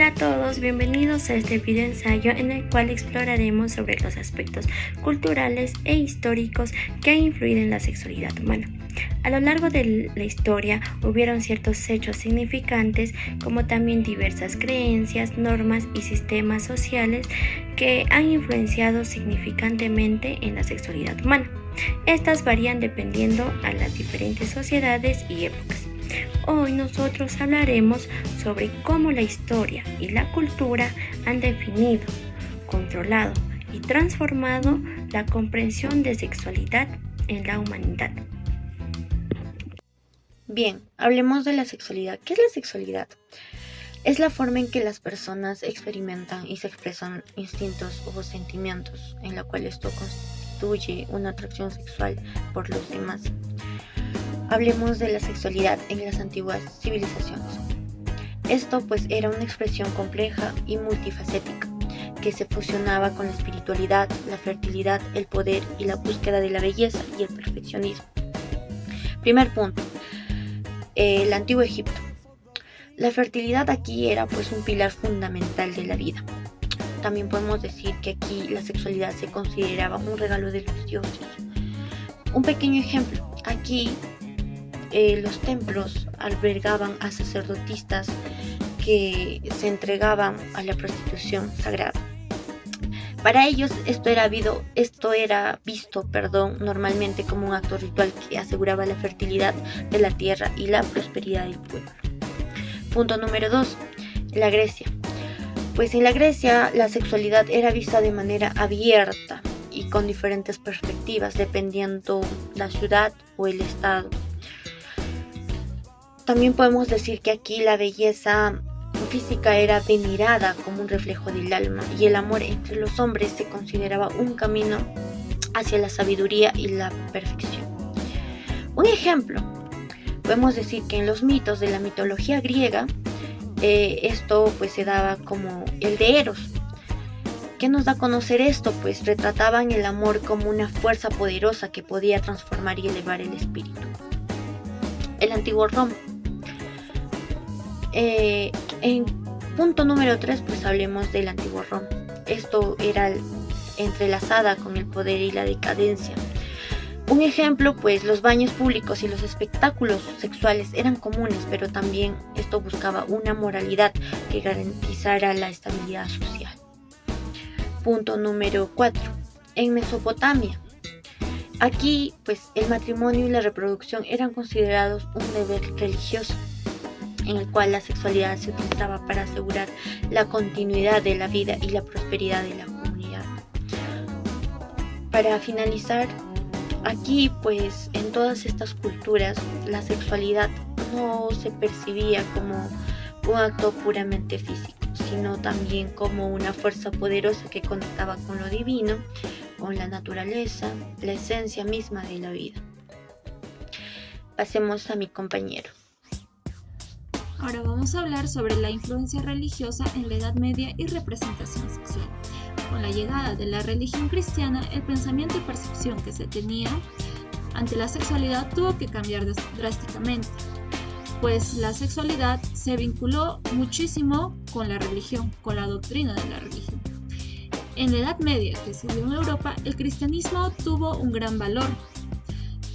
Hola a todos, bienvenidos a este video ensayo en el cual exploraremos sobre los aspectos culturales e históricos que han influido en la sexualidad humana. A lo largo de la historia hubieron ciertos hechos significantes como también diversas creencias, normas y sistemas sociales que han influenciado significantemente en la sexualidad humana. Estas varían dependiendo a las diferentes sociedades y épocas. Hoy nosotros hablaremos sobre cómo la historia y la cultura han definido, controlado y transformado la comprensión de sexualidad en la humanidad. Bien, hablemos de la sexualidad. ¿Qué es la sexualidad? Es la forma en que las personas experimentan y se expresan instintos o sentimientos, en la cual esto constituye una atracción sexual por los demás. Hablemos de la sexualidad en las antiguas civilizaciones. Esto pues era una expresión compleja y multifacética que se fusionaba con la espiritualidad, la fertilidad, el poder y la búsqueda de la belleza y el perfeccionismo. Primer punto, el Antiguo Egipto. La fertilidad aquí era pues un pilar fundamental de la vida. También podemos decir que aquí la sexualidad se consideraba un regalo de los dioses. Un pequeño ejemplo, aquí los templos albergaban a sacerdotisas que se entregaban a la prostitución sagrada. Para ellos esto era visto normalmente como un acto ritual que aseguraba la fertilidad de la tierra y la prosperidad del pueblo. Punto número 2. La Grecia. Pues en la Grecia la sexualidad era vista de manera abierta y con diferentes perspectivas dependiendo la ciudad o el estado. También podemos decir que aquí la belleza física era venerada como un reflejo del alma y el amor entre los hombres se consideraba un camino hacia la sabiduría y la perfección. Un ejemplo, podemos decir que en los mitos de la mitología griega, esto pues se daba como el de Eros. ¿Qué nos da a conocer esto? Pues retrataban el amor como una fuerza poderosa que podía transformar y elevar el espíritu. El antiguo Roma. En punto número 3 pues hablemos del antiguo Roma. Esto era entrelazada con el poder y la decadencia. Un ejemplo pues los baños públicos y los espectáculos sexuales eran comunes, pero también esto buscaba una moralidad que garantizara la estabilidad social. Punto número 4. En Mesopotamia. Aquí pues el matrimonio y la reproducción eran considerados un deber religioso, en el cual la sexualidad se utilizaba para asegurar la continuidad de la vida y la prosperidad de la comunidad. Para finalizar, aquí pues en todas estas culturas la sexualidad no se percibía como un acto puramente físico, sino también como una fuerza poderosa que conectaba con lo divino, con la naturaleza, la esencia misma de la vida. Pasemos a mi compañero. Ahora vamos a hablar sobre la influencia religiosa en la Edad Media y representación sexual. Con la llegada de la religión cristiana, el pensamiento y percepción que se tenía ante la sexualidad tuvo que cambiar drásticamente, pues la sexualidad se vinculó muchísimo con la religión, con la doctrina de la religión. En la Edad Media, que se dio en Europa, el cristianismo tuvo un gran valor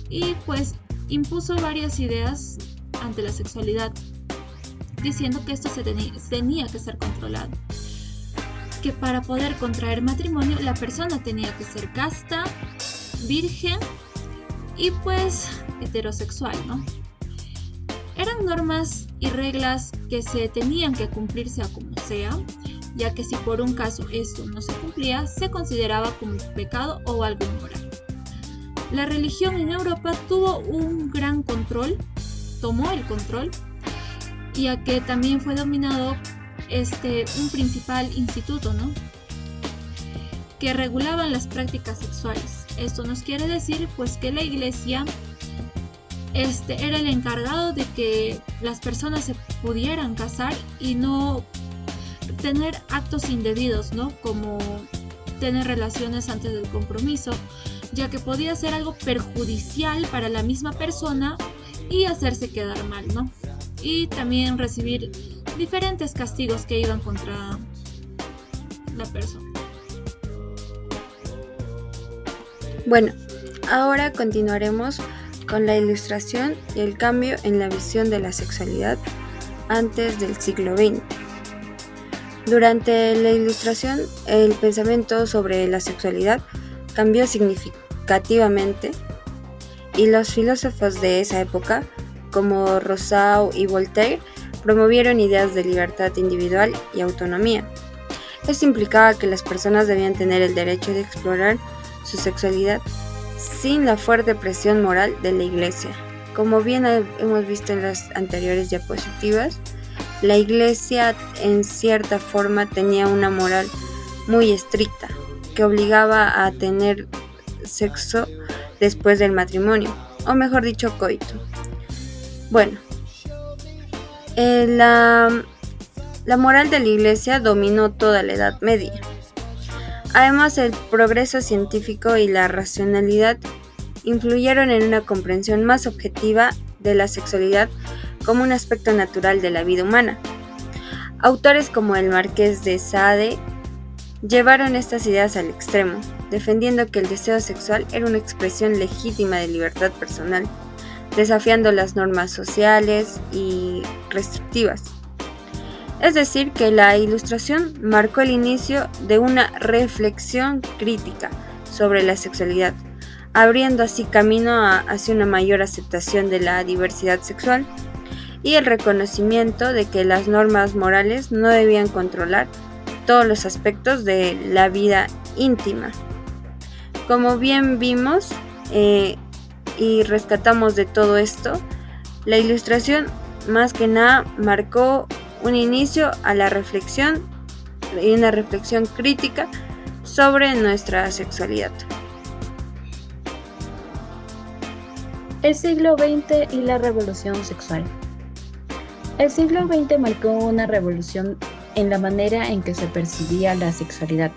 y pues impuso varias ideas ante la sexualidad, diciendo que esto tenía que ser controlado, que para poder contraer matrimonio la persona tenía que ser casta, virgen y pues heterosexual, ¿no? Eran normas y reglas que se tenían que cumplir sea como sea, ya que si por un caso esto no se cumplía, se consideraba como un pecado o algo inmoral. La religión en Europa tuvo un gran control, tomó el control, ya que también fue dominado un principal instituto, ¿no?, que regulaban las prácticas sexuales. Esto nos quiere decir pues que la iglesia era el encargado de que las personas se pudieran casar y no tener actos indebidos, ¿no?, como tener relaciones antes del compromiso, ya que podía ser algo perjudicial para la misma persona y hacerse quedar mal, ¿no? Y también recibir diferentes castigos que iban contra la persona. Bueno, ahora continuaremos con la ilustración y el cambio en la visión de la sexualidad antes del siglo XX. Durante la ilustración, el pensamiento sobre la sexualidad cambió significativamente y los filósofos de esa época, como Rousseau y Voltaire, promovieron ideas de libertad individual y autonomía. Esto implicaba que las personas debían tener el derecho de explorar su sexualidad sin la fuerte presión moral de la Iglesia. Como bien hemos visto en las anteriores diapositivas, la Iglesia en cierta forma tenía una moral muy estricta que obligaba a tener sexo después del matrimonio, o mejor dicho, coito. Bueno, la moral de la Iglesia dominó toda la Edad Media. Además, el progreso científico y la racionalidad influyeron en una comprensión más objetiva de la sexualidad como un aspecto natural de la vida humana. Autores como el Marqués de Sade llevaron estas ideas al extremo, defendiendo que el deseo sexual era una expresión legítima de libertad personal, desafiando las normas sociales y restrictivas. Es decir, que la Ilustración marcó el inicio de una reflexión crítica sobre la sexualidad, abriendo así camino hacia una mayor aceptación de la diversidad sexual y el reconocimiento de que las normas morales no debían controlar todos los aspectos de la vida íntima. Como bien vimos y rescatamos de todo esto, la Ilustración más que nada marcó un inicio a la reflexión y una reflexión crítica sobre nuestra sexualidad. El siglo XX y la revolución sexual. El siglo XX marcó una revolución en la manera en que se percibía la sexualidad.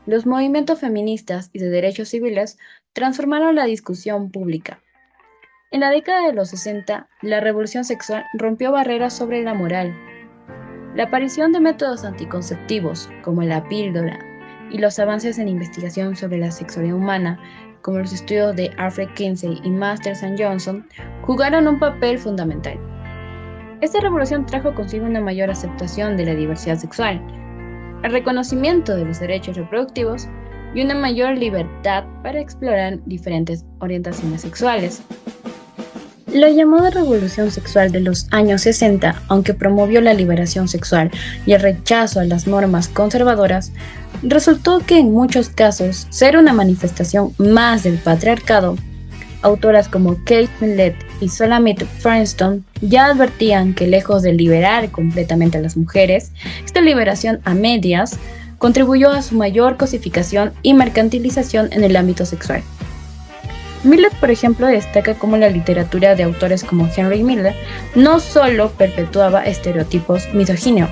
Los movimientos feministas y de derechos civiles transformaron la discusión pública. En la década de los 60, la revolución sexual rompió barreras sobre la moral. La aparición de métodos anticonceptivos, como la píldora, y los avances en investigación sobre la sexualidad humana, como los estudios de Alfred Kinsey y Masters and Johnson, jugaron un papel fundamental. Esta revolución trajo consigo una mayor aceptación de la diversidad sexual, el reconocimiento de los derechos reproductivos y una mayor libertad para explorar diferentes orientaciones sexuales. La llamada revolución sexual de los años 60, aunque promovió la liberación sexual y el rechazo a las normas conservadoras, resultó que en muchos casos ser una manifestación más del patriarcado. Autoras como Kate Millett y Sulamit Firestone ya advertían que lejos de liberar completamente a las mujeres, esta liberación a medias contribuyó a su mayor cosificación y mercantilización en el ámbito sexual. Millett, por ejemplo, destaca cómo la literatura de autores como Henry Miller no solo perpetuaba estereotipos misóginos,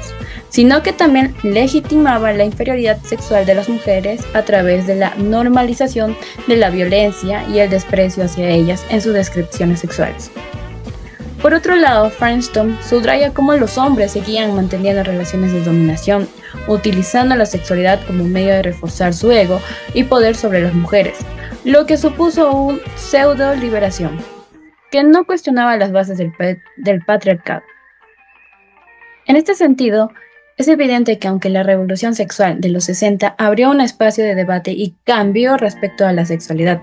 sino que también legitimaba la inferioridad sexual de las mujeres a través de la normalización de la violencia y el desprecio hacia ellas en sus descripciones sexuales. Por otro lado, Firestone subraya cómo los hombres seguían manteniendo relaciones de dominación, utilizando la sexualidad como medio de reforzar su ego y poder sobre las mujeres, lo que supuso un pseudo-liberación, que no cuestionaba las bases del patriarcado. En este sentido, es evidente que aunque la revolución sexual de los 60 abrió un espacio de debate y cambio respecto a la sexualidad,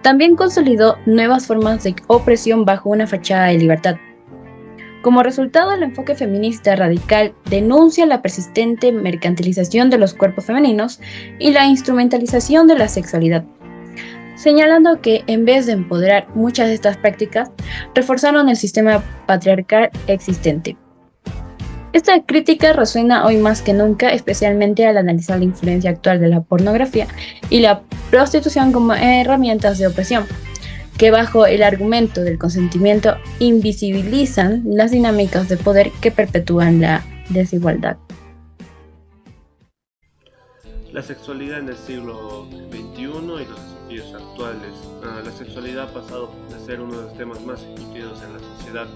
también consolidó nuevas formas de opresión bajo una fachada de libertad. Como resultado, el enfoque feminista radical denuncia la persistente mercantilización de los cuerpos femeninos y la instrumentalización de la sexualidad, señalando que en vez de empoderar muchas de estas prácticas, reforzaron el sistema patriarcal existente. Esta crítica resuena hoy más que nunca, especialmente al analizar la influencia actual de la pornografía y la prostitución como herramientas de opresión, que bajo el argumento del consentimiento invisibilizan las dinámicas de poder que perpetúan la desigualdad. La sexualidad en el siglo XXI y los desafíos actuales. La sexualidad ha pasado de ser uno de los temas más discutidos en la sociedad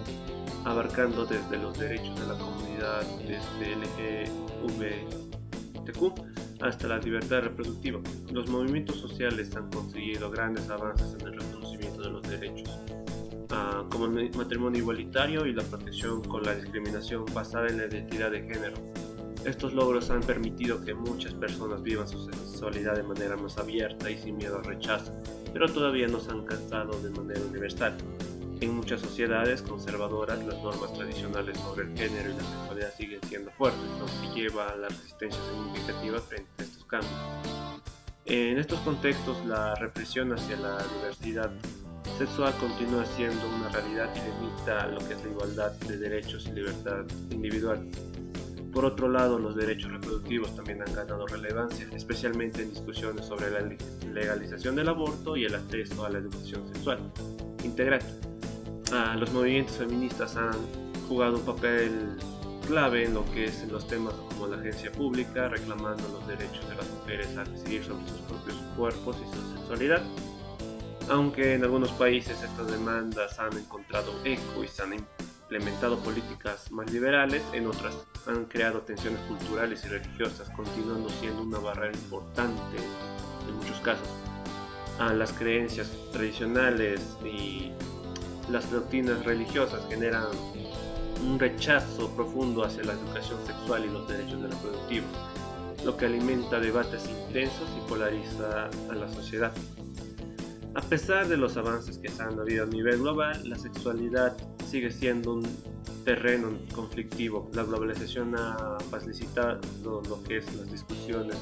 abarcando desde los derechos de la comunidad LGBTQ hasta la libertad reproductiva. Los movimientos sociales han conseguido grandes avances en el reconocimiento de los derechos, como el matrimonio igualitario y la protección con la discriminación basada en la identidad de género. Estos logros han permitido que muchas personas vivan su sexualidad de manera más abierta y sin miedo al rechazo, pero todavía no se han alcanzado de manera universal. En muchas sociedades conservadoras, las normas tradicionales sobre el género y la sexualidad siguen siendo fuertes, lo que lleva a la resistencia significativa frente a estos cambios. En estos contextos, la represión hacia la diversidad sexual continúa siendo una realidad y limita lo que es la igualdad de derechos y libertad individual. Por otro lado, los derechos reproductivos también han ganado relevancia, especialmente en discusiones sobre la legalización del aborto y el acceso a la educación sexual integral. Los movimientos feministas han jugado un papel clave en lo que es en los temas como la agencia pública, reclamando los derechos de las mujeres a decidir sobre sus propios cuerpos y su sexualidad. Aunque en algunos países estas demandas han encontrado eco y se han implementado políticas más liberales, en otras han creado tensiones culturales y religiosas, continuando siendo una barrera importante en muchos casos. Las creencias tradicionales y las doctrinas religiosas generan un rechazo profundo hacia la educación sexual y los derechos reproductivos, lo que alimenta debates intensos y polariza a la sociedad. A pesar de los avances que se han habido a nivel global, la sexualidad sigue siendo un terreno conflictivo. La globalización ha facilitado lo que es las discusiones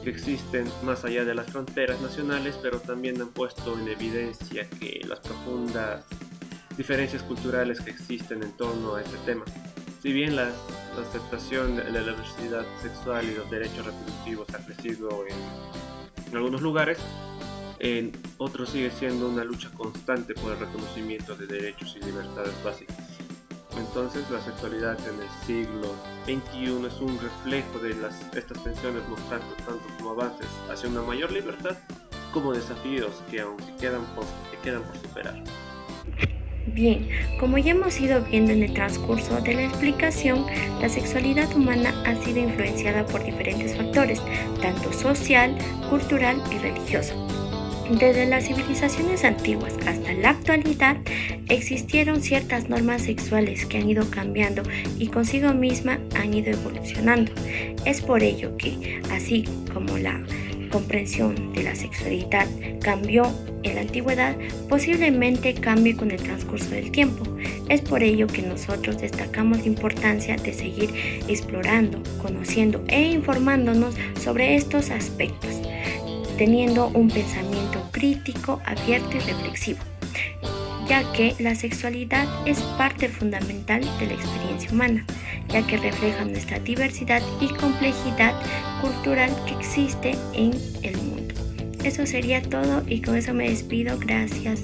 que existen más allá de las fronteras nacionales, pero también han puesto en evidencia que las profundas diferencias culturales que existen en torno a este tema. Si bien la aceptación de la diversidad sexual y los derechos reproductivos ha crecido en algunos lugares, en otros sigue siendo una lucha constante por el reconocimiento de derechos y libertades básicas. Entonces, la sexualidad en el siglo XXI es un reflejo de estas tensiones, mostrando tanto como avances hacia una mayor libertad como desafíos que aún quedan por superar. Bien, como ya hemos ido viendo en el transcurso de la explicación, la sexualidad humana ha sido influenciada por diferentes factores, tanto social, cultural y religioso. Desde las civilizaciones antiguas hasta la actualidad, existieron ciertas normas sexuales que han ido cambiando y consigo misma han ido evolucionando. Es por ello que, así como la comprensión de la sexualidad cambió en la antigüedad, posiblemente cambie con el transcurso del tiempo. Es por ello que nosotros destacamos la importancia de seguir explorando, conociendo e informándonos sobre estos aspectos, teniendo un pensamiento crítico, abierto y reflexivo, ya que la sexualidad es parte fundamental de la experiencia humana, ya que refleja nuestra diversidad y complejidad cultural que existe en el mundo. Eso sería todo y con eso me despido. Gracias.